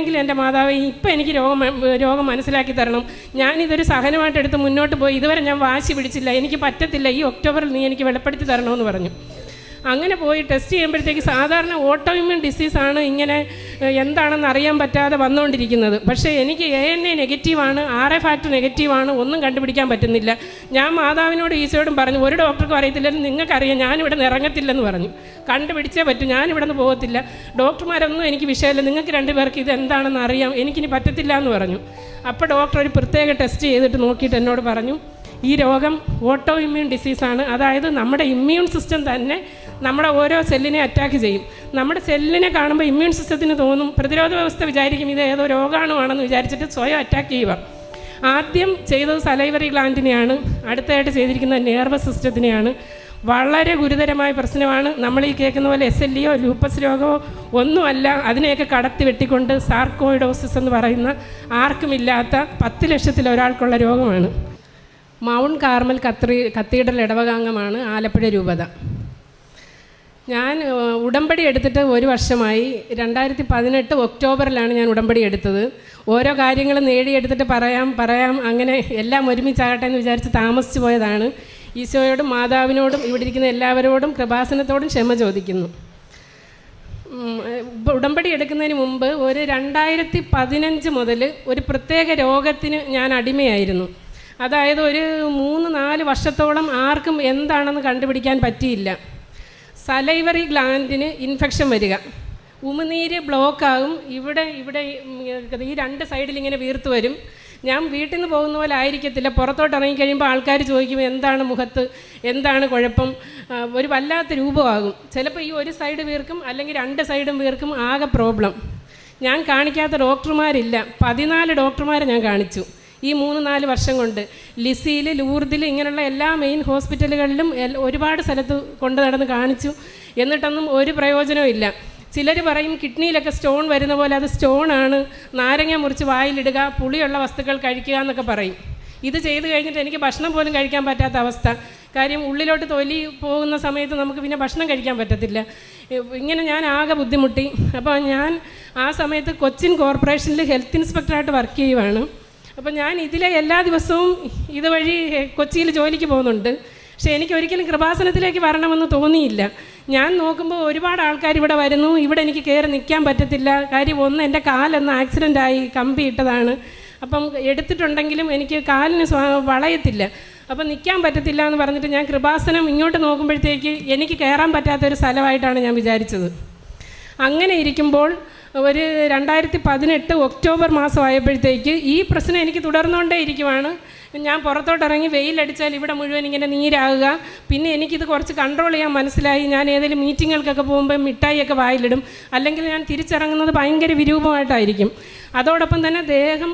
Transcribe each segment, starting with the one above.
എങ്കിൽ എൻ്റെ മാതാവ് ഇപ്പം എനിക്ക് രോഗം മനസ്സിലാക്കി തരണം. ഞാനിതൊരു സഹനമായിട്ട് എടുത്ത് മുന്നോട്ട് പോയി. ഇതുവരെ ഞാൻ വാശി പിടിച്ചില്ല, എനിക്ക് പറ്റത്തില്ല, ഈ ഒക്ടോബറിൽ നീ എനിക്ക് വെളിപ്പെടുത്തി തരണമെന്ന് പറഞ്ഞു. അങ്ങനെ പോയി ടെസ്റ്റ് ചെയ്യുമ്പോഴത്തേക്ക് സാധാരണ ഓട്ടോ ഇമ്മ്യൂൺ ഡിസീസാണ് ഇങ്ങനെ എന്താണെന്ന് അറിയാൻ പറ്റാതെ വന്നുകൊണ്ടിരിക്കുന്നത്. പക്ഷേ എനിക്ക് ANA നെഗറ്റീവാണ്, RA ഫാക്ടർ നെഗറ്റീവാണ്, ഒന്നും കണ്ടുപിടിക്കാൻ പറ്റുന്നില്ല. ഞാൻ മാതാവിനോട് ഈശോയോടും പറഞ്ഞു, ഒരു ഡോക്ടർക്കും അറിയത്തില്ലെന്ന് നിങ്ങൾക്കറിയാം, ഞാനിവിടെ നിന്ന് ഇറങ്ങത്തില്ലെന്ന് പറഞ്ഞു. കണ്ടുപിടിച്ചേ പറ്റൂ, ഞാനിവിടെ നിന്ന് പോകത്തില്ല, ഡോക്ടർമാരൊന്നും എനിക്ക് വിഷയമില്ല, നിങ്ങൾക്ക് രണ്ടുപേർക്ക് ഇത് എന്താണെന്ന് അറിയാം, എനിക്കിനി പറ്റത്തില്ല എന്ന് പറഞ്ഞു. അപ്പോൾ ഡോക്ടർ ഒരു പ്രത്യേക ടെസ്റ്റ് ചെയ്തിട്ട് നോക്കിയിട്ട് എന്നോട് പറഞ്ഞു, ഈ രോഗം ഓട്ടോ ഇമ്മ്യൂൺ ഡിസീസാണ്. അതായത് നമ്മുടെ ഇമ്മ്യൂൺ സിസ്റ്റം തന്നെ നമ്മുടെ ഓരോ സെല്ലിനെ അറ്റാക്ക് ചെയ്യും. നമ്മുടെ സെല്ലിനെ കാണുമ്പോൾ ഇമ്മ്യൂൺ സിസ്റ്റത്തിന് തോന്നും, പ്രതിരോധ വ്യവസ്ഥ വിചാരിക്കും ഇത് ഏതോ രോഗാണുവാണെന്ന് വിചാരിച്ചിട്ട് സ്വയം അറ്റാക്ക് ചെയ്യുക. ആദ്യം ചെയ്തത് സലൈവറി ഗ്ലാൻഡിനെയാണ്, അടുത്തായിട്ട് ചെയ്തിരിക്കുന്നത് നെർവസ് സിസ്റ്റത്തിനെയാണ്. വളരെ ഗുരുതരമായ പ്രശ്നമാണ്. നമ്മൾ ഈ കേൾക്കുന്ന പോലെ SLEയോ ലൂപ്പസ് രോഗമോ ഒന്നുമല്ല. അതിനെയൊക്കെ കടത്തി വെട്ടിക്കൊണ്ട് സാർക്കോയിഡോസിസ് എന്ന് പറയുന്ന ആർക്കുമില്ലാത്ത 10 ലക്ഷത്തിൽ ഒരാൾക്കുള്ള രോഗമാണ്. മൗണ്ട് കാർമൽ കത്തീഡ്രൽ ഇടവകാംഗമാണ് ആലപ്പുഴ രൂപത. ഞാൻ ഉടമ്പടി എടുത്തിട്ട് 1 വർഷമായി. 2018 ഒക്ടോബറിലാണ് ഞാൻ ഉടമ്പടി എടുത്തത്. ഓരോ കാര്യങ്ങളും നേടിയെടുത്തിട്ട് പറയാം അങ്ങനെ എല്ലാം ഒരുമിച്ചാകട്ടെ എന്ന് വിചാരിച്ച് താമസിച്ചു പോയതാണ്. ഈശോയോടും മാതാവിനോടും ഇവിടെ ഇരിക്കുന്ന എല്ലാവരോടും കൃപാസനത്തോടും ക്ഷമ ചോദിക്കുന്നു. ഉടമ്പടി എടുക്കുന്നതിന് മുമ്പ് ഒരു 2015 മുതൽ ഒരു പ്രത്യേക രോഗത്തിന് ഞാൻ അടിമയായിരുന്നു. അതായത് ഒരു 3-4 വർഷത്തോളം ആർക്കും എന്താണെന്ന് കണ്ടുപിടിക്കാൻ പറ്റിയില്ല. സലൈവറി ഗ്ലാൻഡിന് ഇൻഫെക്ഷൻ വരിക, ഉമിനീര് ബ്ലോക്കാകും, ഇവിടെ ഈ 2 സൈഡിൽ ഇങ്ങനെ വീർത്ത് വരും. ഞാൻ വീട്ടിൽ നിന്ന് പോകുന്ന പോലെ ആയിരിക്കത്തില്ല, പുറത്തോട്ട് ഇറങ്ങിക്കഴിയുമ്പോൾ ആൾക്കാർ ചോദിക്കും എന്താണ് മുഖത്ത്, എന്താണ് കുഴപ്പം, ഒരു വല്ലാത്ത രൂപമാകും. ചിലപ്പോൾ ഈ ഒരു സൈഡ് വീർക്കും, അല്ലെങ്കിൽ 2 സൈഡും വീർക്കും, ആകെ പ്രോബ്ലം. ഞാൻ കാണിക്കാത്ത ഡോക്ടർമാരില്ല, 14 ഡോക്ടർമാരെ ഞാൻ കാണിച്ചു ഈ 3-4 വർഷം കൊണ്ട്. ലിസിയിൽ, ലൂർദിൽ, ഇങ്ങനെയുള്ള എല്ലാ മെയിൻ ഹോസ്പിറ്റലുകളിലും ഒരുപാട് സ്ഥലത്ത് കൊണ്ട് നടന്ന് കാണിച്ചു. എന്നിട്ടൊന്നും ഒരു പ്രയോജനവും ഇല്ല. ചിലർ പറയും കിഡ്നിയിലൊക്കെ സ്റ്റോൺ വരുന്ന പോലെ അത് സ്റ്റോണാണ്, നാരങ്ങ മുറിച്ച് വായിലിടുക, പുളിയുള്ള വസ്തുക്കൾ കഴിക്കുക എന്നൊക്കെ പറയും. ഇത് ചെയ്ത് കഴിഞ്ഞിട്ട് എനിക്ക് ഭക്ഷണം പോലും കഴിക്കാൻ പറ്റാത്ത അവസ്ഥ. കാര്യം ഉള്ളിലോട്ട് തൊലി പോകുന്ന സമയത്ത് നമുക്ക് പിന്നെ ഭക്ഷണം കഴിക്കാൻ പറ്റത്തില്ല. ഇങ്ങനെ ഞാൻ ആകെ ബുദ്ധിമുട്ടി. അപ്പോൾ ഞാൻ ആ സമയത്ത് കൊച്ചിൻ കോർപ്പറേഷനിൽ ഹെൽത്ത് ഇൻസ്പെക്ടറായിട്ട് വർക്ക് ചെയ്യുവാണ്. അപ്പോൾ ഞാൻ ഇതിലെ എല്ലാ ദിവസവും ഇതുവഴി കൊച്ചിയിൽ ജോലിക്ക് പോകുന്നുണ്ട്. പക്ഷേ എനിക്ക് ഒരിക്കലും കൃപാസനത്തിലേക്ക് വരണമെന്ന് തോന്നിയില്ല. ഞാൻ നോക്കുമ്പോൾ ഒരുപാട് ആൾക്കാർ ഇവിടെ വരുന്നു, ഇവിടെ എനിക്ക് കയറി നിൽക്കാൻ പറ്റത്തില്ല. കാര്യം ഒന്ന്, എൻ്റെ കാലൊന്ന് ആക്സിഡൻ്റായി, കമ്പി ഇട്ടതാണ്. അപ്പം എടുത്തിട്ടുണ്ടെങ്കിലും എനിക്ക് കാലിന് വളയത്തില്ല, അപ്പം നിൽക്കാൻ പറ്റത്തില്ല എന്ന് പറഞ്ഞിട്ട് ഞാൻ കൃപാസനം ഇങ്ങോട്ട് നോക്കുമ്പോഴത്തേക്ക് എനിക്ക് കയറാൻ പറ്റാത്തൊരു സ്ഥലമായിട്ടാണ് ഞാൻ വിചാരിച്ചത്. അങ്ങനെ ഇരിക്കുമ്പോൾ ഒരു 2018 ഒക്ടോബർ മാസമായപ്പോഴത്തേക്ക് ഈ പ്രശ്നം എനിക്ക് തുടർന്നുകൊണ്ടേ ഇരിക്കുവാണ്. ഞാൻ പുറത്തോട്ടിറങ്ങി വെയിലടിച്ചാൽ ഇവിടെ മുഴുവൻ ഇങ്ങനെ നീരാകുക. പിന്നെ എനിക്കിത് കുറച്ച് കൺട്രോൾ ചെയ്യാൻ മനസ്സിലായി. ഞാൻ ഏതെങ്കിലും മീറ്റിങ്ങുകൾക്കൊക്കെ പോകുമ്പോൾ മിഠായിയൊക്കെ വായിലിടും, അല്ലെങ്കിൽ ഞാൻ തിരിച്ചിറങ്ങുന്നത് ഭയങ്കര വിരൂപമായിട്ടായിരിക്കും. അതോടൊപ്പം തന്നെ ദേഹം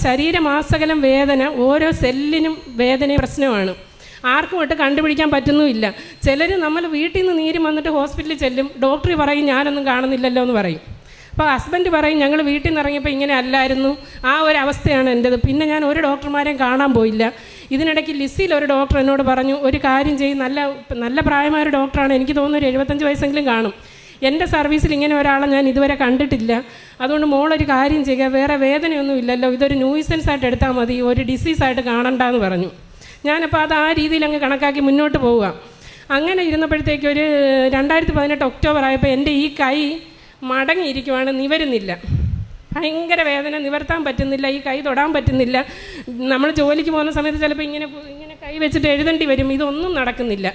ശരീരമാസകലം വേദന, ഓരോ സെല്ലിനും വേദന പ്രശ്നമാണ്. ആർക്കും ഇട്ട് കണ്ടുപിടിക്കാൻ പറ്റുന്നുമില്ല. ചിലർ നമ്മൾ വീട്ടിൽ നിന്ന് നീര് വന്നിട്ട് ഹോസ്പിറ്റലിൽ ചെല്ലും, ഡോക്ടർ പറയും ഞാനൊന്നും കാണുന്നില്ലല്ലോ എന്ന് പറയും. അപ്പോൾ ഹസ്ബൻഡ് പറയും ഞങ്ങൾ വീട്ടിൽ നിന്ന് ഇറങ്ങിയപ്പോൾ ഇങ്ങനെ അല്ലായിരുന്നു. ആ ഒരു അവസ്ഥയാണ് എൻ്റെത്. പിന്നെ ഞാൻ ഒരു ഡോക്ടർമാരെയും കാണാൻ പോയില്ല. ഇതിനിടയ്ക്ക് ലിസിയിൽ ഒരു ഡോക്ടർ എന്നോട് പറഞ്ഞു, ഒരു കാര്യം ചെയ്യും, നല്ല പ്രായമായ ഒരു ഡോക്ടറാണ്, എനിക്ക് തോന്നുന്നു ഒരു 75 വയസ്സെങ്കിലും കാണും. എൻ്റെ സർവീസിൽ ഇങ്ങനെ ഒരാളെ ഞാൻ ഇതുവരെ കണ്ടിട്ടില്ല. അതുകൊണ്ട് മോളൊരു കാര്യം ചെയ്യുക, വേറെ വേദനയൊന്നും ഇല്ലല്ലോ, ഇതൊരു ന്യൂസൻസ് ആയിട്ട് എടുത്താൽ മതി, ഒരു ഡിസീസായിട്ട് കാണണ്ടെന്ന് പറഞ്ഞു. ഞാനപ്പോൾ അത് ആ രീതിയിൽ അങ്ങ് കണക്കാക്കി മുന്നോട്ട് പോവുക. അങ്ങനെ ഇരുന്നപ്പോഴത്തേക്ക് ഒരു 2018 ഒക്ടോബർ ആയപ്പോൾ എൻ്റെ ഈ കൈ മടങ്ങിയിരിക്കുവാണ്, നിവരുന്നില്ല. ഭയങ്കര വേദന, നിവർത്താൻ പറ്റുന്നില്ല, ഈ കൈ തൊടാൻ പറ്റുന്നില്ല. നമ്മൾ ജോലിക്ക് പോകുന്ന സമയത്ത് ചിലപ്പോൾ ഇങ്ങനെ കൈ വെച്ചിട്ട് എഴുതേണ്ടി വരും, ഇതൊന്നും നടക്കുന്നില്ല.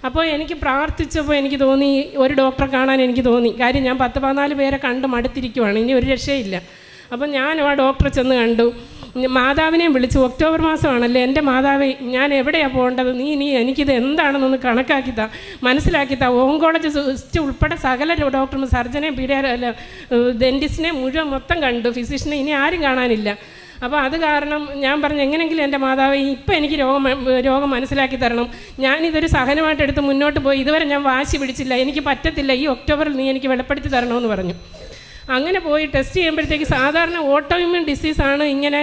അപ്പോൾ എനിക്ക് പ്രാർത്ഥിച്ചപ്പോൾ എനിക്ക് തോന്നി ഒരു ഡോക്ടറെ കാണാൻ എനിക്ക് തോന്നി. കാര്യം ഞാൻ 10-14 പേരെ കണ്ട് മടുത്തിരിക്കുവാണ്, ഇനി ഒരു രക്ഷയില്ല. അപ്പോൾ ഞാൻ ആ ഡോക്ടറെ ചെന്ന് കണ്ടു. മാതാവിനെയും വിളിച്ചു, ഒക്ടോബർ മാസമാണല്ലേ, എൻ്റെ മാതാവേ ഞാൻ എവിടെയാണ് പോകേണ്ടത്, നീ എനിക്കിത് എന്താണെന്നൊന്ന് കണക്കാക്കിത്താ, മനസ്സിലാക്കിത്താ. ഓങ്കോളജിസ്റ്റ് ഉൾപ്പെടെ സകല ഡോക്ടർമാർ, സർജനെ, ഡെൻറ്റിസ്റ്റിനെ മുഴുവൻ മൊത്തം കണ്ടു, ഫിസിഷ്യനെ ഇനി ആരും കാണാനില്ല. അപ്പോൾ അത് കാരണം ഞാൻ പറഞ്ഞു എങ്ങനെയെങ്കിലും എൻ്റെ മാതാവ് ഇപ്പം എനിക്ക് രോഗം മനസ്സിലാക്കി തരണം. ഞാനിതൊരു സഹനമായിട്ട് എടുത്ത് മുന്നോട്ട് പോയി. ഇതുവരെ ഞാൻ വാശി പിടിച്ചില്ല, എനിക്ക് പറ്റത്തില്ല, ഈ ഒക്ടോബറിൽ നീ എനിക്ക് വെളിപ്പെടുത്തി തരണമെന്ന് പറഞ്ഞു. അങ്ങനെ പോയി ടെസ്റ്റ് ചെയ്യുമ്പോഴത്തേക്ക് സാധാരണ ഓട്ടോ ഇമ്മ്യൂൺ ഡിസീസാണ് ഇങ്ങനെ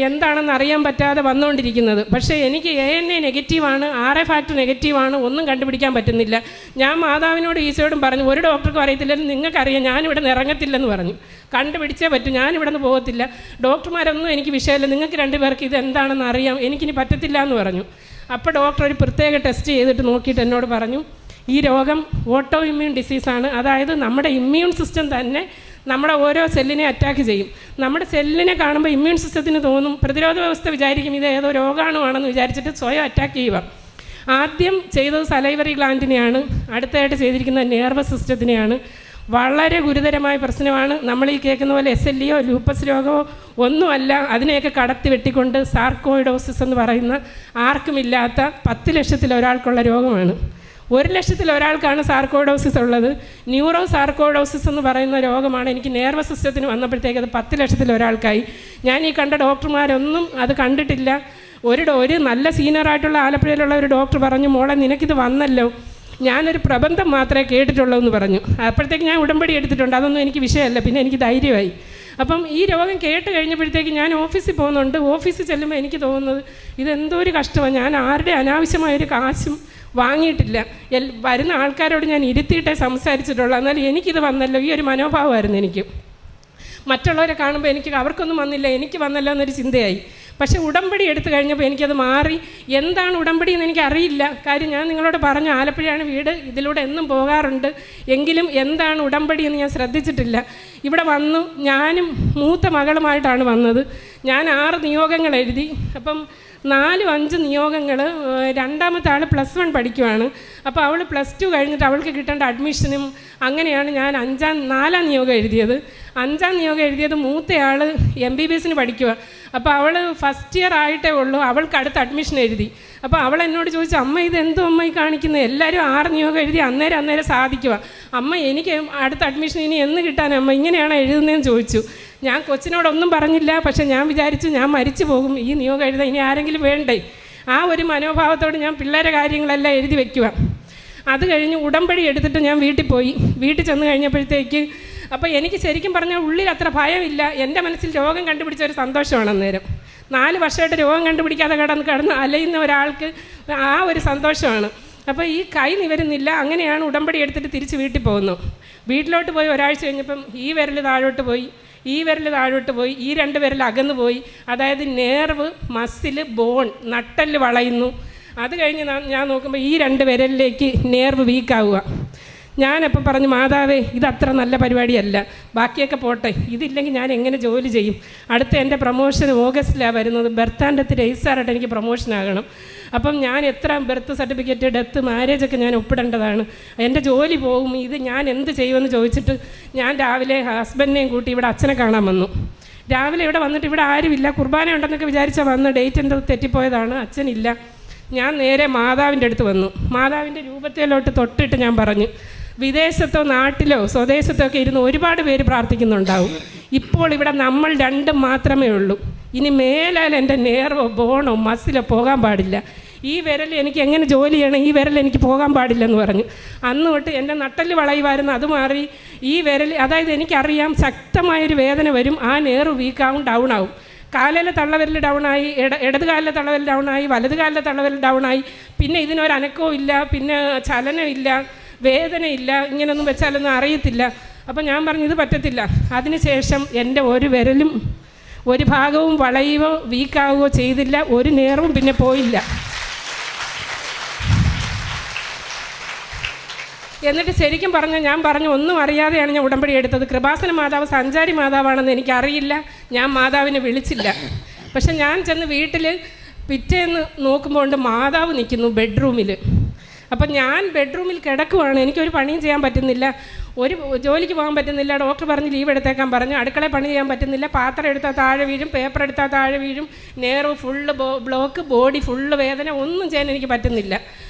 എന്താണെന്ന് അറിയാൻ പറ്റാതെ വന്നുകൊണ്ടിരിക്കുന്നത്. പക്ഷേ എനിക്ക് ANA നെഗറ്റീവാണ്, RA ഫാക്ടർ നെഗറ്റീവാണ്, ഒന്നും കണ്ടുപിടിക്കാൻ പറ്റുന്നില്ല. ഞാൻ മാതാവിനോട് ഈശോയോടും പറഞ്ഞു, ഒരു ഡോക്ടർക്കും അറിയത്തില്ലെന്ന് നിങ്ങൾക്കറിയാം, ഞാനിവിടെ നിന്ന് ഇറങ്ങത്തില്ലെന്ന് പറഞ്ഞു. കണ്ടുപിടിച്ചേ പറ്റും, ഞാനിവിടെ നിന്ന് പോകത്തില്ല, ഡോക്ടർമാരൊന്നും എനിക്ക് വിഷയമില്ല, നിങ്ങൾക്ക് രണ്ടുപേർക്ക് ഇത് എന്താണെന്ന് അറിയാം, എനിക്കിനി പറ്റത്തില്ല എന്ന് പറഞ്ഞു. അപ്പോൾ ഡോക്ടർ ഒരു പ്രത്യേക ടെസ്റ്റ് ചെയ്തിട്ട് നോക്കിയിട്ട് എന്നോട് പറഞ്ഞു, ഈ രോഗം ഓട്ടോ ഇമ്മ്യൂൺ ഡിസീസാണ്. അതായത് നമ്മുടെ ഇമ്മ്യൂൺ സിസ്റ്റം തന്നെ നമ്മുടെ ഓരോ സെല്ലിനെ അറ്റാക്ക് ചെയ്യും. നമ്മുടെ സെല്ലിനെ കാണുമ്പോൾ ഇമ്മ്യൂൺ സിസ്റ്റത്തിന് തോന്നും, പ്രതിരോധ വ്യവസ്ഥ വിചാരിക്കും ഇത് ഏതോ രോഗാണുവാണെന്ന് വിചാരിച്ചിട്ട് സ്വയം അറ്റാക്ക് ചെയ്യുക. ആദ്യം ചെയ്തത് സലൈവറി ഗ്ലാൻഡിനെയാണ്, അടുത്തായിട്ട് ചെയ്തിരിക്കുന്നത് നെർവസ് സിസ്റ്റത്തിനെയാണ്. വളരെ ഗുരുതരമായ പ്രശ്നമാണ്. നമ്മൾ ഈ കേൾക്കുന്ന പോലെ SLEയോ ലൂപ്പസ് രോഗമോ ഒന്നുമല്ല. അതിനെയൊക്കെ കടത്തി വെട്ടിക്കൊണ്ട് സാർക്കോയിഡോസിസ് എന്ന് പറയുന്ന ആർക്കുമില്ലാത്ത 10 ലക്ഷത്തിൽ ഒരാൾക്കുള്ള രോഗമാണ്. 1 ലക്ഷത്തിൽ ഒരാൾക്കാണ് സാർക്കോയിഡോസിസ് ഉള്ളത്. ന്യൂറോ സാർക്കോയിഡോസിസ് എന്ന് പറയുന്ന രോഗമാണ്. എനിക്ക് നെർവസ് സിസ്റ്റത്തിന് വന്നപ്പോഴത്തേക്ക് അത് 10 ലക്ഷത്തിൽ ഒരാൾക്കായി. ഞാൻ ഈ കണ്ട ഡോക്ടർമാരൊന്നും അത് കണ്ടിട്ടില്ല. ഒരു നല്ല സീനിയറായിട്ടുള്ള ആലപ്പുഴയിലുള്ള ഒരു ഡോക്ടർ പറഞ്ഞു, മോളെ നിനക്കിത് വന്നല്ലോ, ഞാനൊരു പ്രബന്ധം മാത്രമേ കേട്ടിട്ടുള്ളൂ എന്ന് പറഞ്ഞു. അപ്പോഴത്തേക്ക് ഞാൻ ഉടമ്പടി എടുത്തിട്ടുണ്ട്, അതൊന്നും എനിക്ക് വിഷയമല്ല. പിന്നെ എനിക്ക് ധൈര്യമായി. അപ്പം ഈ രോഗം കേട്ട് കഴിഞ്ഞപ്പോഴത്തേക്ക് ഞാൻ ഓഫീസിൽ പോകുന്നുണ്ട്. ഓഫീസിൽ ചെല്ലുമ്പോൾ എനിക്ക് തോന്നുന്നത് ഇതെന്തോ ഒരു കഷ്ടമാണ്. ഞാൻ ആരുടെ അനാവശ്യമായൊരു കാശും വാങ്ങിയിട്ടില്ല. വരുന്ന ആൾക്കാരോട് ഞാൻ ഇരുത്തിയിട്ടേ സംസാരിച്ചിട്ടുള്ളൂ. എന്നാൽ എനിക്കിത് വന്നല്ലോ, ഈ ഒരു മനോഭാവമായിരുന്നു എനിക്ക്. മറ്റുള്ളവരെ കാണുമ്പോൾ എനിക്ക് അവർക്കൊന്നും വന്നില്ല, എനിക്ക് വന്നല്ലോ എന്നൊരു ചിന്തയായി. പക്ഷേ ഉടമ്പടി എടുത്തു കഴിഞ്ഞപ്പോൾ എനിക്കത് മാറി. എന്താണ് ഉടമ്പടി എന്ന് എനിക്കറിയില്ല. കാര്യം ഞാൻ നിങ്ങളോട് പറഞ്ഞു, ആലപ്പുഴയാണ് വീട്, ഇതിലൂടെ എന്നും പോകാറുണ്ട്. എങ്കിലും എന്താണ് ഉടമ്പടി എന്ന് ഞാൻ ശ്രദ്ധിച്ചിട്ടില്ല. ഇവിടെ വന്നു, ഞാനും മൂത്ത മകളുമായിട്ടാണ് വന്നത്. ഞാൻ 6 നിയോഗങ്ങൾ എഴുതി. അപ്പം 4-5 നിയോഗങ്ങൾ. രണ്ടാമത്തെ ആൾ +1 പഠിക്കുവാണ്. അപ്പോൾ അവൾ +2 കഴിഞ്ഞിട്ട് അവൾക്ക് കിട്ടേണ്ട അഡ്മിഷനും അങ്ങനെയാണ് ഞാൻ 4-ാം നിയോഗം എഴുതിയത്. 5-ാം നിയോഗം എഴുതിയത് മൂത്തയാൾ MBBSന് പഠിക്കുക. അപ്പോൾ അവൾ ഫസ്റ്റ് ഇയർ ആയിട്ടേ ഉള്ളൂ, അവൾക്ക് അടുത്ത അഡ്മിഷൻ എഴുതി. അപ്പോൾ അവൾ എന്നോട് ചോദിച്ചു, അമ്മ ഇതെന്തോ അമ്മ ഈ കാണിക്കുന്നത്, എല്ലാവരും 6 നിയോഗം എഴുതി അന്നേരം സാധിക്കുക, അമ്മ എനിക്ക് അടുത്ത അഡ്മിഷൻ ഇനി എന്ന് കിട്ടാൻ അമ്മ ഇങ്ങനെയാണ് എഴുതുന്നതെന്ന് ചോദിച്ചു. ഞാൻ കൊച്ചിനോടൊന്നും പറഞ്ഞില്ല. പക്ഷേ ഞാൻ വിചാരിച്ചു ഞാൻ മരിച്ചു പോകും, ഈ നിയോഗം എഴുതാൻ ഇനി ആരെങ്കിലും വേണ്ടേ. ആ ഒരു മനോഭാവത്തോട് ഞാൻ പിള്ളേരെ കാര്യങ്ങളെല്ലാം എഴുതി വയ്ക്കുക. അത് കഴിഞ്ഞ് ഉടമ്പടി എടുത്തിട്ട് ഞാൻ വീട്ടിൽ പോയി. വീട്ടിൽ ചെന്ന് കഴിഞ്ഞപ്പോഴത്തേക്ക് അപ്പോൾ എനിക്ക് ശരിക്കും പറഞ്ഞാൽ ഉള്ളിൽ അത്ര ഭയമില്ല. എൻ്റെ മനസ്സിൽ രോഗം കണ്ടുപിടിച്ച ഒരു സന്തോഷമാണ് അന്നേരം. 4 വർഷമായിട്ട് രോഗം കണ്ടുപിടിക്കാതെ കിടന്ന് അലയുന്ന ഒരാൾക്ക് ആ ഒരു സന്തോഷമാണ്. അപ്പോൾ ഈ കൈ നിവരുന്നില്ല. അങ്ങനെയാണ് ഉടമ്പടി എടുത്തിട്ട് തിരിച്ച് വീട്ടിൽ പോകുന്നു. വീട്ടിലോട്ട് പോയി ഒരാഴ്ച കഴിഞ്ഞപ്പം ഈ വിരൽ താഴോട്ട് പോയി, ഈ വിരൽ താഴോട്ട് പോയി, ഈ 2 വിരൽ അകന്നു പോയി. അതായത് നെർവ്, മസിൽ, ബോൺ, നട്ടെല്ല് വളയുന്നു. അത് കഴിഞ്ഞ് ഞാൻ നോക്കുമ്പോൾ ഈ 2 വിരലിലേക്ക് നെർവ് വീക്കാവുക. ഞാനപ്പോൾ പറഞ്ഞു, മാതാവേ ഇതത്ര നല്ല പരിപാടിയല്ല, ബാക്കിയൊക്കെ പോട്ടെ, ഇതില്ലെങ്കിൽ ഞാൻ എങ്ങനെ ജോലി ചെയ്യും. അടുത്ത എൻ്റെ പ്രൊമോഷൻ ഓഗസ്റ്റിലാണ് വരുന്നത്. ബർത്ത് ആൻഡ് ഡെത്ത് രജിസ്റ്ററായിട്ട് എനിക്ക് പ്രൊമോഷനാകണം. അപ്പം ഞാൻ എത്ര ബർത്ത് സർട്ടിഫിക്കറ്റ്, ഡെത്ത്, മാരേജൊക്കെ ഞാൻ ഒപ്പിടേണ്ടതാണ്. എൻ്റെ ജോലി പോകും, ഇത് ഞാൻ എന്ത് ചെയ്യുമെന്ന് ചോദിച്ചിട്ട് ഞാൻ രാവിലെ ഹസ്ബൻഡിനെയും കൂട്ടി ഇവിടെ അച്ഛനെ കാണാൻ വന്നു. രാവിലെ ഇവിടെ വന്നിട്ട് ഇവിടെ ആരുമില്ല, കുർബാന ഉണ്ടെന്നൊക്കെ വിചാരിച്ചാൽ വന്ന്, ഡേറ്റ് എന്തോ തെറ്റിപ്പോയതാണ്, അച്ഛനില്ല. ഞാൻ നേരെ മാതാവിൻ്റെ അടുത്ത് വന്നു. മാതാവിൻ്റെ രൂപത്തിലോട്ട് തൊട്ടിട്ട് ഞാൻ പറഞ്ഞു, വിദേശത്തോ നാട്ടിലോ സ്വദേശത്തോ ഒക്കെ ഇരുന്ന് ഒരുപാട് പേര് പ്രാർത്ഥിക്കുന്നുണ്ടാവും. ഇപ്പോൾ ഇവിടെ നമ്മൾ 2 മാത്രമേ ഉള്ളൂ. ഇനി മേലാൽ എൻ്റെ നെർവോ ബോണോ മസിലോ പോകാൻ പാടില്ല. ഈ വിരൽ എനിക്ക് എങ്ങനെ ജോലി ചെയ്യണം, ഈ വിരൽ എനിക്ക് പോകാൻ പാടില്ലെന്ന് പറഞ്ഞു. അന്ന് തൊട്ട് എൻ്റെ നട്ടല് വളയുമായിരുന്നു, അത് മാറി. ഈ വിരൽ, അതായത് എനിക്കറിയാം ശക്തമായൊരു വേദന വരും, ആ നെർവ് വീക്കാവും, ഡൗൺ ആവും. കാലിലെ തള്ളവിരൽ ഡൗണായി, ഇടത് കാലിലെ തള്ളവിരൽ ഡൗണായി, വലത് കാലിലെ തള്ളവിരൽ ഡൗണായി. പിന്നെ ഇതിനൊരനക്കവും ഇല്ല, പിന്നെ ചലനമില്ല, വേദനയില്ല, ഇങ്ങനെയൊന്നും വെച്ചാലൊന്നും അറിയത്തില്ല. അപ്പം ഞാൻ പറഞ്ഞു ഇത് പറ്റത്തില്ല. അതിനുശേഷം എൻ്റെ ഒരു വിരലും ഒരു ഭാഗവും വളയുകയോ വീക്കാവുകയോ ചെയ്തില്ല, ഒരു നെർവും പിന്നെ പോയില്ല. എന്നിട്ട് ശരിക്കും പറഞ്ഞാൽ ഞാൻ പറഞ്ഞു, ഒന്നും അറിയാതെയാണ് ഞാൻ ഉടമ്പടി എടുത്തത്. കൃപാസന മാതാവ് സഞ്ചാരി മാതാവാണെന്ന് എനിക്കറിയില്ല, ഞാൻ മാതാവിനെ വിളിച്ചില്ല. പക്ഷെ ഞാൻ ചെന്ന് വീട്ടിൽ പിറ്റേന്ന് നോക്കുമ്പോൾ മാതാവ് നിൽക്കുന്നു ബെഡ്റൂമിൽ. അപ്പം ഞാൻ ബെഡ്റൂമിൽ കിടക്കുവാണ്, എനിക്കൊരു പണിയും ചെയ്യാൻ പറ്റുന്നില്ല, ഒരു ജോലിക്ക് പോകാൻ പറ്റുന്നില്ല. ഡോക്ടർ പറഞ്ഞ് ലീവ് എടുത്തേക്കാൻ പറഞ്ഞു. അടുക്കളയിൽ പണി ചെയ്യാൻ പറ്റുന്നില്ല, പാത്രം എടുത്താൽ താഴെ വീഴും, പേപ്പർ എടുത്താൽ താഴെ വീഴും, nerve full block, body full വേദന, ഒന്നും ചെയ്യാൻ എനിക്ക് പറ്റുന്നില്ല.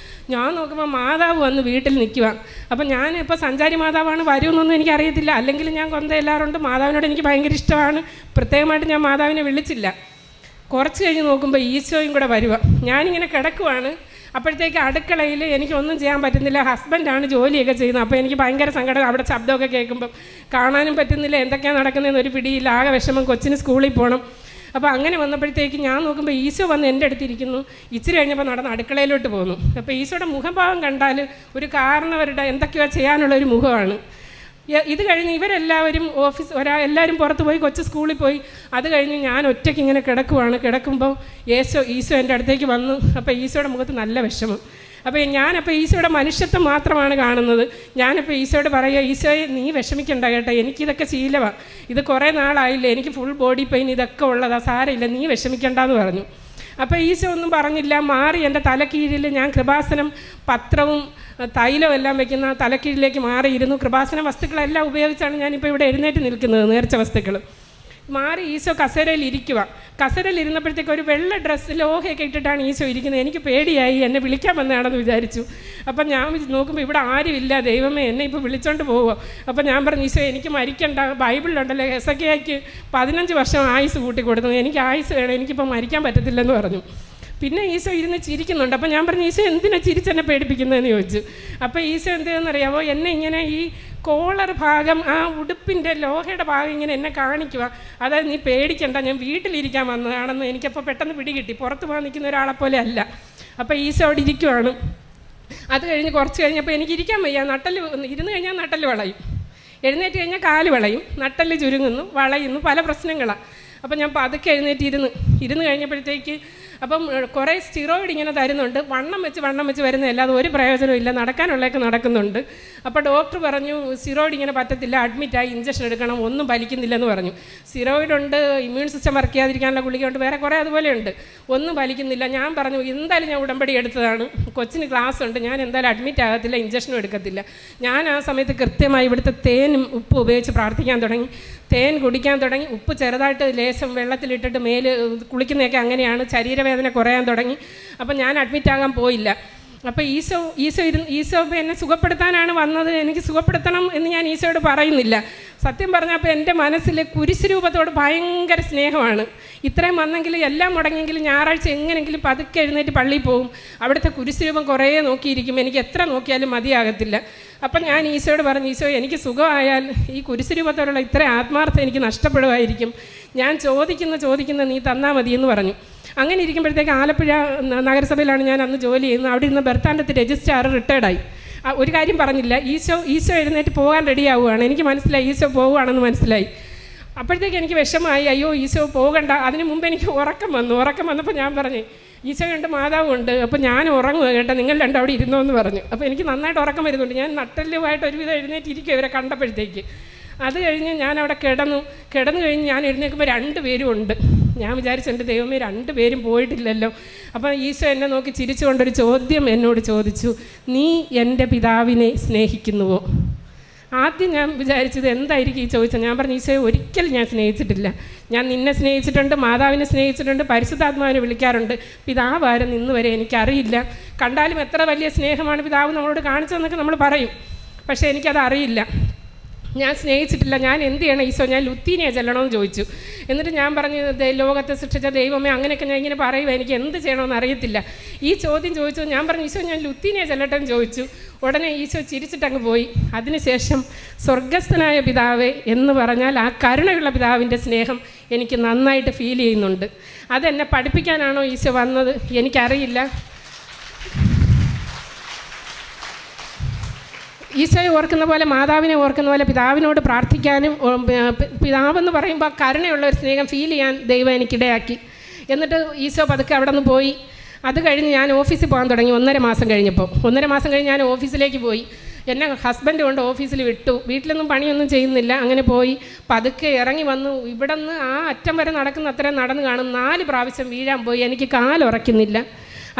ഞാൻ നോക്കുമ്പോൾ മാതാവ് വന്ന് വീട്ടിൽ നിൽക്കുക. അപ്പം ഞാനിപ്പോൾ സഞ്ചാരി മാതാവാണ്, വരുമെന്നൊന്നും എനിക്കറിയത്തില്ല. അല്ലെങ്കിൽ ഞാൻ കൊന്ത എല്ലാവരുണ്ട്, മാതാവിനോട് എനിക്ക് ഭയങ്കര ഇഷ്ടമാണ്, പ്രത്യേകമായിട്ട് ഞാൻ മാതാവിനെ വിളിച്ചില്ല. കുറച്ച് കഴിഞ്ഞ് നോക്കുമ്പോൾ ഈശോയും കൂടെ വരുക. ഞാനിങ്ങനെ കിടക്കുവാണ്. അപ്പോഴത്തേക്ക് അടുക്കളയിൽ എനിക്കൊന്നും ചെയ്യാൻ പറ്റുന്നില്ല. ഹസ്ബൻഡാണ് ജോലിയൊക്കെ ചെയ്യുന്നത്. അപ്പോൾ എനിക്ക് ഭയങ്കര സങ്കടം. അവിടെ ശബ്ദമൊക്കെ കേൾക്കുമ്പം കാണാനും പറ്റുന്നില്ല, എന്തൊക്കെയാണ് നടക്കുന്നതെന്ന് ഒരു പിടിയില്ല. ആകെ വിഷമം, കൊച്ചിന് സ്കൂളിൽ പോകണം. അപ്പോൾ അങ്ങനെ വന്നപ്പോഴത്തേക്ക് ഞാൻ നോക്കുമ്പോൾ ഈശോ വന്ന് എൻ്റെ അടുത്തിരിക്കുന്നു. ഇച്ചിരി കഴിഞ്ഞപ്പോൾ നടന്ന് അടുക്കളയിലോട്ട് പോകുന്നു. അപ്പോൾ ഈശോയുടെ മുഖഭാവം കണ്ടാൽ ഒരു കാരണവരുടെ എന്തൊക്കെയോ ചെയ്യാനുള്ളൊരു മുഖമാണ്. ഇത് കഴിഞ്ഞ് ഇവരെല്ലാവരും എല്ലാവരും പുറത്ത് പോയി, കൊച്ചു സ്കൂളിൽ പോയി. അത് കഴിഞ്ഞ് ഞാൻ ഒറ്റയ്ക്ക് ഇങ്ങനെ കിടക്കുമ്പോൾ ഈശോ എൻ്റെ അടുത്തേക്ക് വന്നു. അപ്പോൾ ഈശോയുടെ മുഖത്ത് നല്ല വിഷമം. അപ്പോൾ ഞാനപ്പോൾ ഈശോയുടെ മനുഷ്യത്വം മാത്രമാണ് കാണുന്നത്. ഞാനപ്പോൾ ഈശോയോട് പറയുക, ഈശോയെ നീ വിഷമിക്കണ്ട കേട്ടോ, എനിക്കിതൊക്കെ ശീലമാണ്, ഇത് കുറേ നാളായില്ലേ, എനിക്ക് ഫുൾ ബോഡി പെയിൻ ഇതൊക്കെ ഉള്ളതാ, സാരമില്ല, നീ വിഷമിക്കണ്ടെന്ന് പറഞ്ഞു. അപ്പോൾ ഈശോ ഒന്നും പറഞ്ഞില്ല. മാറി എൻ്റെ തലക്കീഴിൽ ഞാൻ കൃപാസനം പത്രവും തൈലവും എല്ലാം വയ്ക്കുന്ന തലക്കീഴിലേക്ക് മാറിയിരുന്നു. കൃപാസന വസ്തുക്കളെല്ലാം ഉപയോഗിച്ചാണ് ഞാനിപ്പോൾ ഇവിടെ എഴുന്നേറ്റ് നിൽക്കുന്നത്, നേർച്ച വസ്തുക്കൾ. മാറി ഈശോ കസേരയിൽ ഇരിക്കുക. കസേരയിൽ ഇരുന്നപ്പോഴത്തേക്ക് ഒരു വെള്ള ഡ്രസ്സ് ലോഹയൊക്കെ ഇട്ടിട്ടാണ് ഈശോ ഇരിക്കുന്നത്. എനിക്ക് പേടിയായി, എന്നെ വിളിക്കാൻ വന്നതാണെന്ന് വിചാരിച്ചു. അപ്പം ഞാൻ നോക്കുമ്പോൾ ഇവിടെ ആരുമില്ല, ദൈവമേ എന്നെ ഇപ്പോൾ വിളിച്ചോണ്ട് പോവുക. അപ്പം ഞാൻ പറഞ്ഞു, ഈശോ എനിക്ക് മരിക്കണ്ട, ബൈബിളിലുണ്ടല്ലോ ഹെസക്കിയായ്ക്ക് 15 വർഷം ആയുസ് കൂട്ടി കൊടുത്തത്, എനിക്ക് ആയുസ് വേണം, എനിക്കിപ്പോൾ മരിക്കാൻ പറ്റത്തില്ലെന്ന് പറഞ്ഞു. പിന്നെ ഈശോ ഇരുന്ന് ചിരിക്കുന്നുണ്ട്. അപ്പോൾ ഞാൻ പറഞ്ഞു, ഈശോ എന്തിനാ ചിരിച്ചെന്നെ പേടിപ്പിക്കുന്നതെന്ന് ചോദിച്ചു. അപ്പോൾ ഈശോ എന്തെന്നറിയാമോ, എന്നെ ഇങ്ങനെ ഈ കോളർ ഭാഗം, ആ ഉടുപ്പിൻ്റെ ലോഹയുടെ ഭാഗം ഇങ്ങനെ എന്നെ കാണിക്കുക. അതായത് നീ പേടിക്കണ്ട, ഞാൻ വീട്ടിലിരിക്കാൻ വന്നതാണെന്ന് എനിക്കപ്പോൾ പെട്ടെന്ന് പിടികിട്ടി. പുറത്ത് പോകാൻ നിൽക്കുന്ന ഒരാളെപ്പോലെ അല്ല. അപ്പോൾ ഈശോ അവിടെ ഇരിക്കുവാണ്. അത് കഴിഞ്ഞ് കുറച്ച് കഴിഞ്ഞപ്പോൾ എനിക്ക് ഇരിക്കാൻ വയ്യ. ഇരുന്ന് കഴിഞ്ഞാൽ നട്ടല് വളയും, എഴുന്നേറ്റ് കഴിഞ്ഞാൽ കാല് വളയും, നട്ടല് ചുരുങ്ങുന്നു, വളയുന്നു, പല പ്രശ്നങ്ങളാണ്. അപ്പം ഞാൻ പതുക്കെ ഇരുന്ന് കഴിഞ്ഞപ്പോഴത്തേക്ക് അപ്പം കുറേ സ്റ്റിറോയിഡ് ഇങ്ങനെ തരുന്നുണ്ട്. വണ്ണം വെച്ച് വരുന്നതല്ല, അത് ഒരു പ്രയോജനവും ഇല്ല, നടക്കാനുള്ളതൊക്കെ നടക്കുന്നുണ്ട്. അപ്പോൾ ഡോക്ടർ പറഞ്ഞു, സ്റ്റിറോയിഡ് ഇങ്ങനെ പറ്റത്തില്ല, അഡ്മിറ്റായി ഇഞ്ചക്ഷൻ എടുക്കണം, ഒന്നും ഫലിക്കുന്നില്ലെന്ന് പറഞ്ഞു. സ്റ്റിറോയിഡ് ഉണ്ട്, ഇമ്മ്യൂൺ സിസ്റ്റം വർക്ക് ചെയ്യാതിരിക്കാനുള്ള ഗുളികയുണ്ട്, വേറെ കുറേ അതുപോലെയുണ്ട്, ഒന്നും ഫലിക്കുന്നില്ല. ഞാൻ പറഞ്ഞു, എന്തായാലും ഞാൻ ഉടമ്പടി എടുത്തതാണ്, കൊച്ചിന് ക്ലാസ് ഉണ്ട്, ഞാൻ എന്തായാലും അഡ്മിറ്റ് ആകത്തില്ല, ഇഞ്ചക്ഷനും എടുക്കത്തില്ല. ഞാൻ ആ സമയത്ത് കൃത്യമായി ഇവിടുത്തെ തേനും ഉപ്പും ഉപയോഗിച്ച് പ്രാർത്ഥിക്കാൻ തുടങ്ങി, തേൻ കുടിക്കാൻ തുടങ്ങി. ഉപ്പ് ചെറുതായിട്ട് ലേശം വെള്ളത്തിലിട്ടിട്ട് കുളിക്കുന്നതൊക്കെ അങ്ങനെയാണ്. ശരീരവേദന കുറയാൻ തുടങ്ങി. അപ്പം ഞാൻ അഡ്മിറ്റ് ആകാൻ പോയില്ല. അപ്പോൾ ഈശോ എന്നെ സുഖപ്പെടുത്താനാണ് വന്നത്, എനിക്ക് സുഖപ്പെടുത്തണം എന്ന് ഞാൻ ഈശോയോട് പറയുന്നില്ല. സത്യം പറഞ്ഞാൽ അപ്പോൾ എൻ്റെ മനസ്സിൽ കുരിശ് രൂപത്തോട് ഭയങ്കര സ്നേഹമാണ്. ഇത്രയും വന്നെങ്കിൽ എല്ലാം മുടങ്ങിയെങ്കിലും ഞായറാഴ്ച എങ്ങനെയെങ്കിലും പതുക്കെ എഴുന്നേറ്റ് പള്ളിയിൽ പോകും. അവിടുത്തെ കുരിശ് രൂപം കുറേ നോക്കിയിരിക്കും, എനിക്ക് എത്ര നോക്കിയാലും മതിയാകത്തില്ല. അപ്പം ഞാൻ ഈശോയോട് പറഞ്ഞു, ഈശോ എനിക്ക് സുഖമായാൽ ഈ കുരിശ് രൂപത്തോടുള്ള ഇത്ര ആത്മാർത്ഥം എനിക്ക് നഷ്ടപ്പെടുമായിരിക്കും, ഞാൻ ചോദിക്കുന്ന നീ തന്നാൽ മതിയെന്ന് പറഞ്ഞു. അങ്ങനെ ഇരിക്കുമ്പോഴത്തേക്ക് ആലപ്പുഴ നഗരസഭയിലാണ് ഞാൻ അന്ന് ജോലി ചെയ്യുന്നത്. അവിടെ ഇരുന്ന് ബർത്താൻഡത്ത് രജിസ്ട്രാർ റിട്ടയർഡായി. ഒരു കാര്യം പറഞ്ഞില്ല, ഈശോ എഴുന്നേറ്റ് പോകാൻ റെഡിയാവുകയാണ്. എനിക്ക് മനസ്സിലായി ഈശോ പോവുകയാണെന്ന് മനസ്സിലായി. അപ്പോഴത്തേക്ക് എനിക്ക് വിഷമമായി, അയ്യോ ഈശോ പോകണ്ട. അതിന് മുമ്പ് എനിക്ക് ഉറക്കം വന്നപ്പോൾ ഞാൻ പറഞ്ഞു, ഈശോ ഉണ്ട്, മാതാവുണ്ട്, അപ്പോൾ ഞാൻ ഉറങ്ങുക കേട്ടോ, നിങ്ങൾ രണ്ടും അവിടെ ഇരുന്നോ എന്ന് പറഞ്ഞു. അപ്പോൾ എനിക്ക് നന്നായിട്ട് ഉറക്കം വരുന്നുണ്ട്. ഞാൻ നട്ടലുമായിട്ട് ഒരുവിധം എഴുന്നേറ്റിരിക്കും ഇവരെ കണ്ടപ്പോഴത്തേക്ക്. അത് കഴിഞ്ഞ് ഞാൻ അവിടെ കിടന്നു കഴിഞ്ഞ് ഞാൻ എഴുന്നേൽക്കുമ്പോൾ 2 പേരും ഉണ്ട്. ഞാൻ വിചാരിച്ചു, എൻ്റെ ദൈവമേ 2 പേരും പോയിട്ടില്ലല്ലോ. അപ്പോൾ ഈശോ എന്നെ നോക്കി ചിരിച്ചുകൊണ്ടൊരു ചോദ്യം എന്നോട് ചോദിച്ചു, നീ എൻ്റെ പിതാവിനെ സ്നേഹിക്കുന്നുവോ? ആദ്യം ഞാൻ വിചാരിച്ചത് എന്തായിരിക്കും ഈ ചോദിച്ചത്. ഞാൻ പറഞ്ഞു, ഈശോയെ ഒരിക്കലും ഞാൻ സ്നേഹിച്ചിട്ടില്ല. ഞാൻ നിന്നെ സ്നേഹിച്ചിട്ടുണ്ട്, മാതാവിനെ സ്നേഹിച്ചിട്ടുണ്ട്, പരിശുദ്ധാത്മാവിനെ വിളിക്കാറുണ്ട്. പിതാവാരെന്ന് ഇന്ന് വരെ എനിക്കറിയില്ല. കണ്ടാലും എത്ര വലിയ സ്നേഹമാണ് പിതാവ് നമ്മളോട് കാണിച്ചതെന്നൊക്കെ നമ്മൾ പറയും, പക്ഷേ എനിക്കത് അറിയില്ല. ഞാൻ സ്നേഹിച്ചിട്ടില്ല. ഞാൻ എന്ത് ചെയ്യണം ഈശോ? ഞാൻ ലുത്തീനിയ ചെല്ലണമെന്ന് ചോദിച്ചു. എന്നിട്ട് ഞാൻ പറഞ്ഞു, ലോകത്തെ സൃഷ്ടിച്ച ദൈവമേ, അങ്ങനെയൊക്കെ ഞാൻ ഇങ്ങനെ പറയുക, എനിക്ക് എന്ത് ചെയ്യണമെന്ന് അറിയത്തില്ല. ഈ ചോദ്യം ചോദിച്ചു. ഞാൻ പറഞ്ഞു, ഈശോ ഞാൻ ലുത്തീനിയ ചെല്ലട്ടെ എന്ന് ചോദിച്ചു. ഉടനെ ഈശോ ചിരിച്ചിട്ടങ്ങ് പോയി. അതിനുശേഷം സ്വർഗസ്ഥനായ പിതാവേ എന്ന് പറഞ്ഞാൽ ആ കരുണയുള്ള പിതാവിൻ്റെ സ്നേഹം എനിക്ക് നന്നായിട്ട് ഫീൽ ചെയ്യുന്നുണ്ട്. അതെന്നെ പഠിപ്പിക്കാനാണോ ഈശോ വന്നത് എനിക്കറിയില്ല. ഈശോയെ ഓർക്കുന്ന പോലെ, മാതാവിനെ ഓർക്കുന്ന പോലെ പിതാവിനോട് പ്രാർത്ഥിക്കാനും, പിതാവെന്ന് പറയുമ്പോൾ കരുണയുള്ള ഒരു സ്നേഹം ഫീൽ ചെയ്യാൻ ദൈവം എനിക്കിടയാക്കി. എന്നിട്ട് ഈശോ പതുക്കെ അവിടെ നിന്ന് പോയി. അത് കഴിഞ്ഞ് ഞാൻ ഓഫീസിൽ പോകാൻ തുടങ്ങി. 1.5 മാസം കഴിഞ്ഞപ്പോൾ 1.5 മാസം കഴിഞ്ഞ് ഞാൻ ഓഫീസിലേക്ക് പോയി. എന്നെ ഹസ്ബൻഡ് കൊണ്ട് ഓഫീസിൽ വിട്ടു. വീട്ടിലൊന്നും പണിയൊന്നും ചെയ്യുന്നില്ല. അങ്ങനെ പോയി പതുക്കെ ഇറങ്ങി വന്നു. ഇവിടെ നിന്ന് ആ അറ്റം വരെ നടക്കുന്ന അത്രയും നടന്ന് കാണും. 4 പ്രാവശ്യം വീഴാൻ പോയി. എനിക്ക് കാലുറയ്ക്കുന്നില്ല.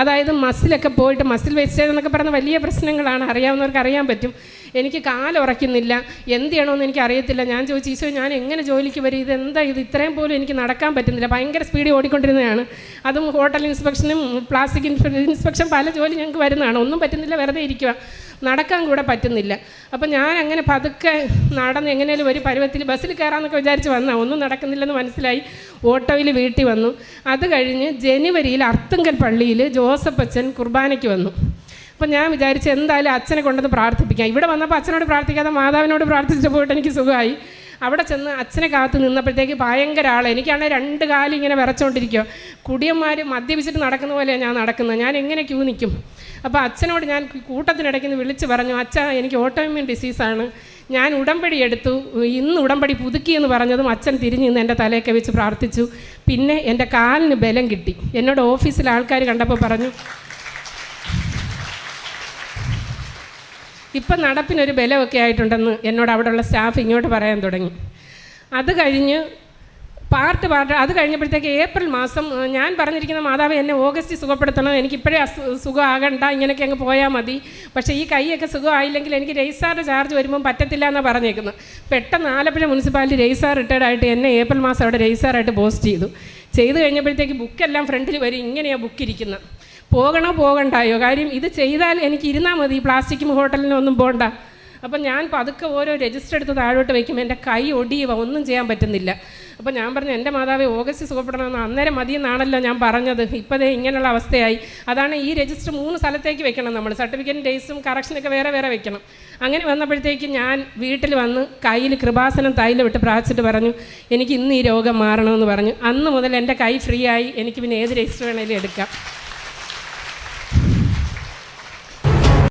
അതായത് മസിലൊക്കെ പോയിട്ട്, മസിൽ വേസ്റ്റേജ് എന്നൊക്കെ പറയുന്ന വലിയ പ്രശ്നങ്ങളാണ്, അറിയാവുന്നവർക്ക് അറിയാൻ പറ്റും. എനിക്ക് കാലുറയ്ക്കുന്നില്ല, എന്ത് ചെയ്യണമെന്ന് എനിക്ക് അറിയത്തില്ല. ഞാൻ ചോദിച്ചു, ഈശോ ഞാൻ എങ്ങനെ ജോലിക്ക് വരും? ഇതെന്താ ഇത്? ഇത്രയും പോലും എനിക്ക് നടക്കാൻ പറ്റുന്നില്ല. ഭയങ്കര സ്പീഡിൽ ഓടിക്കൊണ്ടിരുന്നതാണ്. അതും ഹോട്ടൽ ഇൻസ്പെക്ഷനും പ്ലാസ്റ്റിക് ഇൻസ്പെക്ഷൻ, പല ജോലി ഞങ്ങൾക്ക് വരുന്നതാണ്. ഒന്നും പറ്റുന്നില്ല, വെറുതെ ഇരിക്കുക. നടക്കാൻ കൂടെ പറ്റുന്നില്ല. അപ്പം ഞാൻ അങ്ങനെ പതുക്കെ നടന്ന് എങ്ങനെയും ഒരു പരുവത്തിൽ ബസ്സിൽ കയറാമെന്നൊക്കെ വിചാരിച്ച് വന്നാൽ ഒന്നും നടക്കുന്നില്ലെന്ന് മനസ്സിലായി. ഓട്ടോയിൽ വീട്ടിൽ വന്നു. അത് കഴിഞ്ഞ് ജനുവരിയിൽ അർത്തുങ്കൽ പള്ളിയിൽ ജോസഫ് അച്ഛൻ കുർബാനയ്ക്ക് വന്നു. അപ്പം ഞാൻ വിചാരിച്ചു എന്തായാലും അച്ഛനെ കൊണ്ടൊന്ന് പ്രാർത്ഥിപ്പിക്കാം. ഇവിടെ വന്നപ്പോൾ അച്ഛനോട് പ്രാർത്ഥിക്കാതെ മാതാവിനോട് പ്രാർത്ഥിച്ചിട്ട് പോയിട്ട് എനിക്ക് സുഖമായി. അവിടെ ചെന്ന് അച്ഛനെ കാത്ത് നിന്നപ്പോഴത്തേക്ക് ഭയങ്കര ആൾ. എനിക്കാണെങ്കിൽ 2 കാലം ഇങ്ങനെ വിറച്ചുകൊണ്ടിരിക്കുക. കുടിയന്മാർ മദ്യപിച്ചിട്ട് നടക്കുന്ന പോലെയാണ് ഞാൻ നടക്കുന്നത്. ഞാൻ എങ്ങനെ ക്യൂ നിൽക്കും? അപ്പോൾ അച്ഛനോട് ഞാൻ കൂട്ടത്തിനിടയ്ക്ക് നിന്ന് വിളിച്ച് പറഞ്ഞു, അച്ഛാ എനിക്ക് ഓട്ടോഇമ്മ്യൂൺ ഡിസീസാണ്, ഞാൻ ഉടമ്പടി എടുത്തു, ഇന്ന് ഉടമ്പടി പുതുക്കിയെന്ന് പറഞ്ഞതും അച്ഛൻ തിരിഞ്ഞ് നിന്ന് എൻ്റെ തലയൊക്കെ വെച്ച് പ്രാർത്ഥിച്ചു. പിന്നെ എൻ്റെ കാലിന് ബലം കിട്ടി. എന്നോട് ഓഫീസിലെ ആൾക്കാർ കണ്ടപ്പോൾ പറഞ്ഞു, ഇപ്പം നടപ്പിനൊരു ബലമൊക്കെ ആയിട്ടുണ്ടെന്ന് എന്നോട് അവിടെയുള്ള സ്റ്റാഫ് ഇങ്ങോട്ട് പറയാൻ തുടങ്ങി. അത് കഴിഞ്ഞ് പാർട്ട് അത് കഴിഞ്ഞപ്പോഴത്തേക്ക് ഏപ്രിൽ മാസം ഞാൻ പറഞ്ഞിരിക്കുന്ന മാതാവ് എന്നെ ഓഗസ്റ്റ് സുഖപ്പെടുത്തണം, എനിക്കിപ്പോഴേ സുഖമാകണ്ട, ഇങ്ങനെയൊക്കെ അങ്ങ് പോയാൽ മതി, പക്ഷേ ഈ കൈയൊക്കെ സുഖമായില്ലെങ്കിൽ എനിക്ക് രജിസ്ട്രാർ ചാർജ് വരുമ്പം പറ്റത്തില്ല എന്നാണ് പറഞ്ഞേക്കുന്നത്. പെട്ടെന്ന് ആലപ്പുഴ മുനിസിപ്പാലിറ്റി രജിസ്ട്രാർ റിട്ടയർഡായിട്ട് എന്നെ ഏപ്രിൽ മാസം അവിടെ രജിസ്ട്രാറായിട്ട് പോസ്റ്റ് ചെയ്ത് കഴിഞ്ഞപ്പോഴത്തേക്ക് ബുക്കെല്ലാം ഫ്രണ്ടിൽ വരും, ഇങ്ങനെയാണ് ബുക്കിരിക്കുന്നത്. പോകണോ പോകണ്ടായോ? കാര്യം ഇത് ചെയ്താൽ എനിക്ക് ഇരുന്നാൽ മതി, പ്ലാസ്റ്റിക്കും ഹോട്ടലിനൊന്നും പോകണ്ട. അപ്പം ഞാൻ പതുക്കെ ഓരോ രജിസ്റ്റർ എടുത്ത് താഴോട്ട് വയ്ക്കുമ്പോൾ എൻ്റെ കൈ ഒടിയുക, ഒന്നും ചെയ്യാൻ പറ്റുന്നില്ല. അപ്പോൾ ഞാൻ പറഞ്ഞു, എൻ്റെ മാതാവേ ഓഗസ്റ്റ് സുഖപ്പെടണമെന്ന് അന്നേരം മതിയെന്നാണല്ലോ ഞാൻ പറഞ്ഞത്, ഇപ്പോഴേ ഇങ്ങനെയുള്ള അവസ്ഥയായി. അതാണ് ഈ രജിസ്റ്റർ 3 സ്ഥലത്തേക്ക് വെക്കണം, നമ്മൾ സർട്ടിഫിക്കറ്റ് ഡേയ്സും കറക്ഷനൊക്കെ വേറെ വേറെ വെക്കണം. അങ്ങനെ വന്നപ്പോഴത്തേക്ക് ഞാൻ വീട്ടിൽ വന്ന് കയ്യിൽ കൃപാസനം തൈലം ഇട്ട് പ്രാർത്ഥിച്ചിട്ട് പറഞ്ഞു, എനിക്ക് ഇന്ന് ഈ രോഗം മാറണമെന്ന് പറഞ്ഞു. അന്ന് മുതൽ എൻ്റെ കൈ ഫ്രീ ആയി. എനിക്ക് പിന്നെ ഏത് രജിസ്റ്റർ വേണമെങ്കിലും എടുക്കാം.